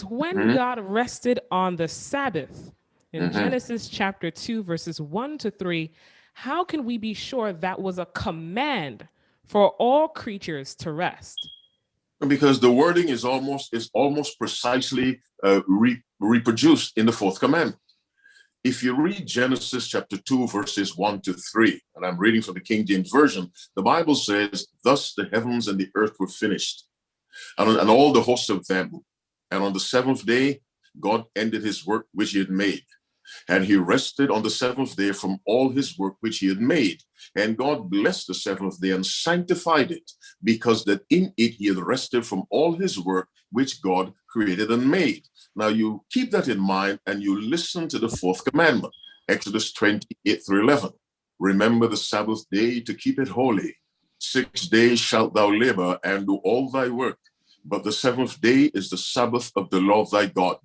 when Mhm. God rested on the Sabbath in Mhm. Genesis chapter 2, verses 1 to 3, how can we be sure that was a command for all creatures to rest? Because the wording is almost precisely reproduced in the fourth commandment. If you read Genesis chapter 2, verses 1 to 3, and I'm reading from the King James Version, the Bible says, "Thus the heavens and the earth were finished, and all the hosts of them. And on the seventh day, God ended his work which he had made. And he rested on the seventh day from all his work which he had made. And God blessed the seventh day and sanctified it, because that in it he had rested from all his work which God created and made." Now you keep that in mind and you listen to the fourth commandment, Exodus 28 through 11. "Remember the Sabbath day to keep it holy. 6 days shalt thou labor and do all thy work, but the seventh day is the Sabbath of the Lord thy God.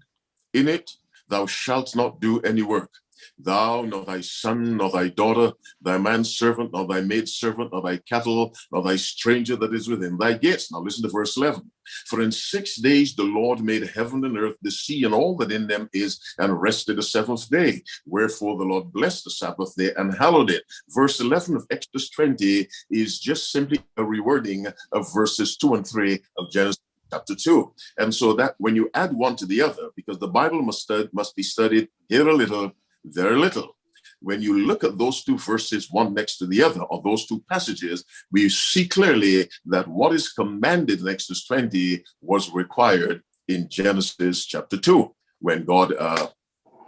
In it thou shalt not do any work, thou, nor thy son, nor thy daughter, thy manservant, nor thy maidservant, nor thy cattle, nor thy stranger that is within thy gates." Now listen to verse 11. "For in 6 days the Lord made heaven and earth, the sea, and all that in them is, and rested the seventh day. Wherefore the Lord blessed the Sabbath day and hallowed it." Verse 11 of Exodus 20 is just simply a rewording of verses 2 and 3 of Genesis chapter 2. And so that when you add one to the other, because the Bible must be studied here a little, there a little. When you look at those two verses, one next to the other, or those two passages, we see clearly that what is commanded in Exodus 20 was required in Genesis chapter 2, when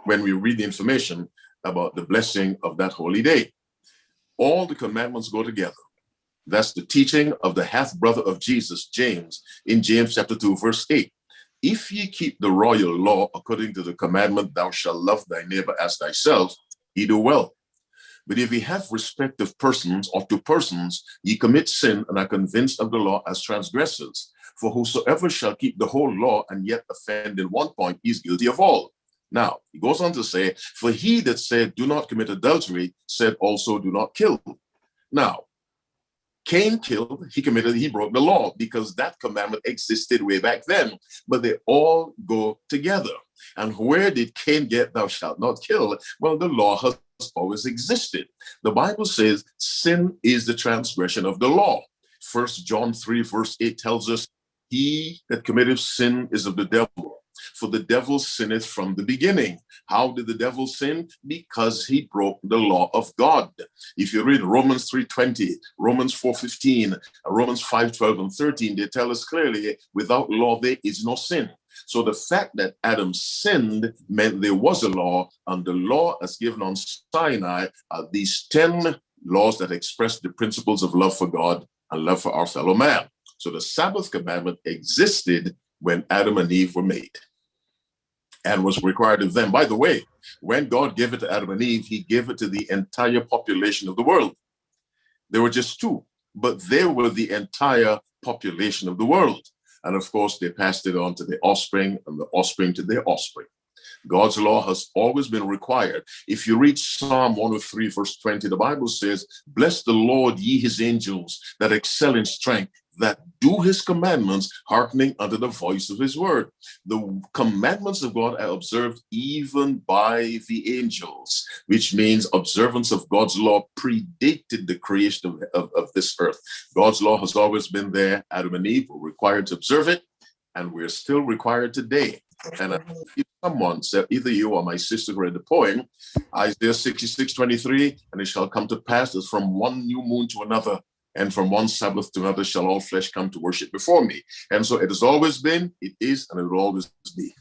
when we read the information about the blessing of that holy day. All the commandments go together. That's the teaching of the half-brother of Jesus, James, in James chapter 2, verse 8. "If ye keep the royal law according to the commandment, thou shalt love thy neighbor as thyself, ye do well. But if ye have respect of persons or to persons, ye commit sin and are convinced of the law as transgressors. For whosoever shall keep the whole law and yet offend in one point, he is guilty of all." Now, he goes on to say, "For he that said, do not commit adultery, said also, do not kill." Now, Cain killed, he broke the law, because that commandment existed way back then, but they all go together. And where did Cain get "thou shalt not kill"? Well, the law has always existed. The Bible says sin is the transgression of the law. 1 John 3 verse 8 tells us, "He that committeth sin is of the devil, for the devil sinneth from the beginning." How did the devil sin? Because he broke the law of God. If you read Romans 3:20, Romans 4:15, Romans 5:12 and 13, they tell us clearly, without law there is no sin. So the fact that Adam sinned meant there was a law, and the law as given on Sinai are these 10 laws that express the principles of love for God and love for our fellow man. So the Sabbath commandment existed when Adam and Eve were made, and was required of them. By the way, when God gave it to Adam and Eve, he gave it to the entire population of the world. There were just two, but they were the entire population of the world. And of course, they passed it on to the offspring, and the offspring to their offspring. God's law has always been required. If you read Psalm 103, verse 20, the Bible says, "Bless the Lord, ye his angels, that excel in strength, that do his commandments, hearkening unto the voice of his word." The commandments of God are observed even by the angels, which means observance of God's law predated the creation of this earth. God's law has always been there. Adam and Eve were required to observe it, and we're still required today. And if someone said, either you or my sister read the poem, Isaiah 66:23, "And it shall come to pass that from one new moon to another, and from one Sabbath to another, shall all flesh come to worship before me." And so it has always been, it is, and it will always be.